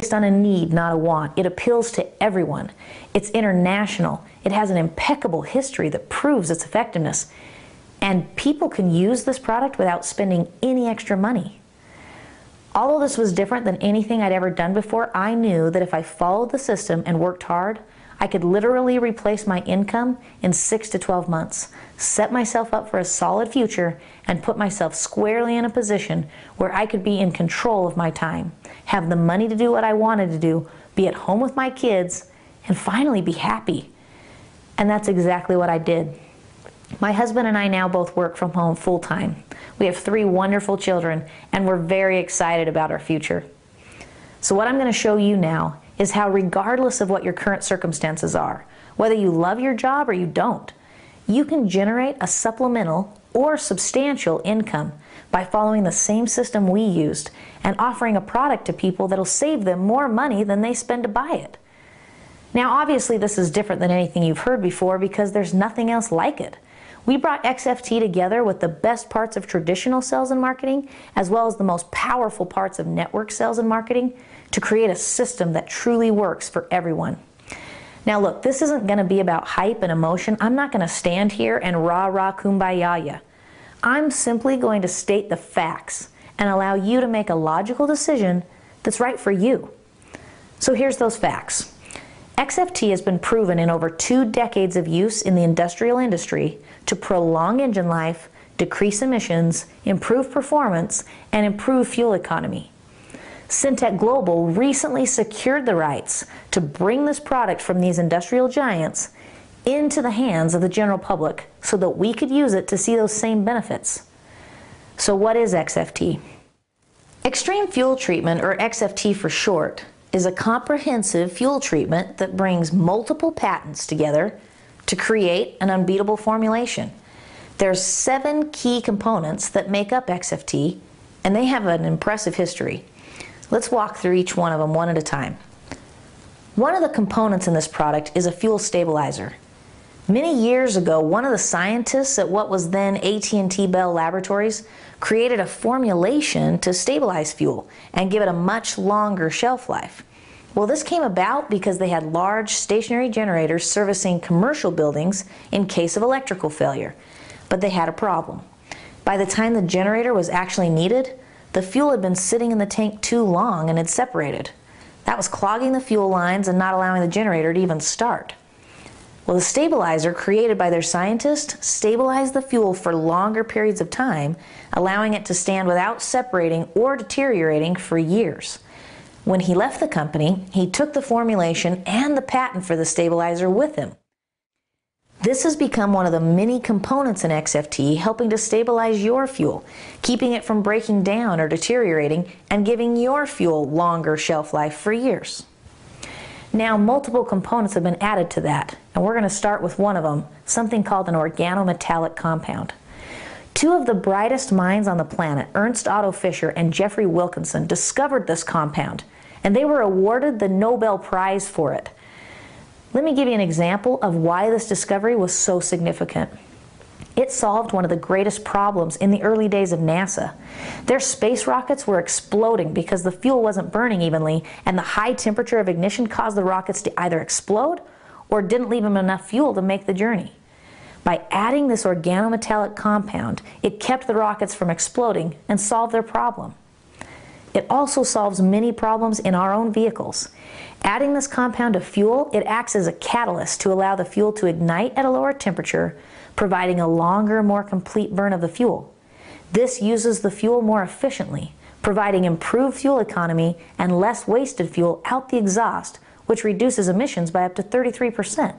based on a need, not a want. It appeals to everyone. It's international. It has an impeccable history that proves its effectiveness. And people can use this product without spending any extra money. Although this was different than anything I'd ever done before, I knew that if I followed the system and worked hard, I could literally replace my income in 6 to 12 months, set myself up for a solid future, and put myself squarely in a position where I could be in control of my time, have the money to do what I wanted to do, be at home with my kids, and finally be happy. And that's exactly what I did. My husband and I now both work from home full-time. We have 3 wonderful children, and we're very excited about our future. So what I'm going to show you now is how, regardless of what your current circumstances are, whether you love your job or you don't, you can generate a supplemental or substantial income by following the same system we used and offering a product to people that'll save them more money than they spend to buy it. Now, obviously, this is different than anything you've heard before because there's nothing else like it. We brought XFT together with the best parts of traditional sales and marketing, as well as the most powerful parts of network sales and marketing, to create a system that truly works for everyone. Now look, this isn't going to be about hype and emotion. I'm not going to stand here and rah-rah kumbaya ya. I'm simply going to state the facts and allow you to make a logical decision that's right for you. So here's those facts. XFT has been proven in over 2 decades of use in the industrial industry to prolong engine life, decrease emissions, improve performance, and improve fuel economy. Syntec Global recently secured the rights to bring this product from these industrial giants into the hands of the general public so that we could use it to see those same benefits. So what is XFT? Xtreme Fuel Treatment, or XFT for short, is a comprehensive fuel treatment that brings multiple patents together to create an unbeatable formulation. There's 7 key components that make up XFT, and they have an impressive history. Let's walk through each one of them one at a time. One of the components in this product is a fuel stabilizer. Many years ago, one of the scientists at what was then AT&T Bell Laboratories created a formulation to stabilize fuel and give it a much longer shelf life. Well, this came about because they had large stationary generators servicing commercial buildings in case of electrical failure. But they had a problem. By the time the generator was actually needed, the fuel had been sitting in the tank too long and had separated. That was clogging the fuel lines and not allowing the generator to even start. Well, the stabilizer created by their scientists stabilized the fuel for longer periods of time, allowing it to stand without separating or deteriorating for years. When he left the company, he took the formulation and the patent for the stabilizer with him. This has become one of the many components in XFT helping to stabilize your fuel, keeping it from breaking down or deteriorating, and giving your fuel longer shelf life for years. Now, multiple components have been added to that, and we're going to start with one of them, something called an organometallic compound. 2 of the brightest minds on the planet, Ernst Otto Fischer and Jeffrey Wilkinson, discovered this compound, and they were awarded the Nobel Prize for it. Let me give you an example of why this discovery was so significant. It solved one of the greatest problems in the early days of NASA. Their space rockets were exploding because the fuel wasn't burning evenly, and the high temperature of ignition caused the rockets to either explode or didn't leave them enough fuel to make the journey. By adding this organometallic compound, it kept the rockets from exploding and solved their problem. It also solves many problems in our own vehicles. Adding this compound to fuel, it acts as a catalyst to allow the fuel to ignite at a lower temperature, providing a longer, more complete burn of the fuel. This uses the fuel more efficiently, providing improved fuel economy and less wasted fuel out the exhaust, which reduces emissions by up to 33%.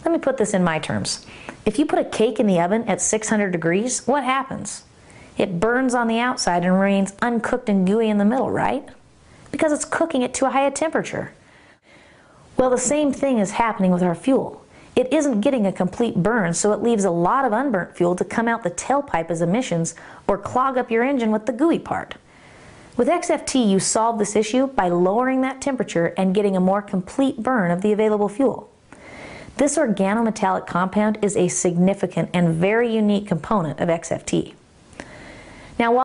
Let me put this in my terms. If you put a cake in the oven at 600 degrees, what happens? It burns on the outside and remains uncooked and gooey in the middle, right? Because it's cooking it to a higher temperature. Well, the same thing is happening with our fuel. It isn't getting a complete burn, so it leaves a lot of unburnt fuel to come out the tailpipe as emissions or clog up your engine with the gooey part. With XFT, you solve this issue by lowering that temperature and getting a more complete burn of the available fuel. This organometallic compound is a significant and very unique component of XFT. Now, while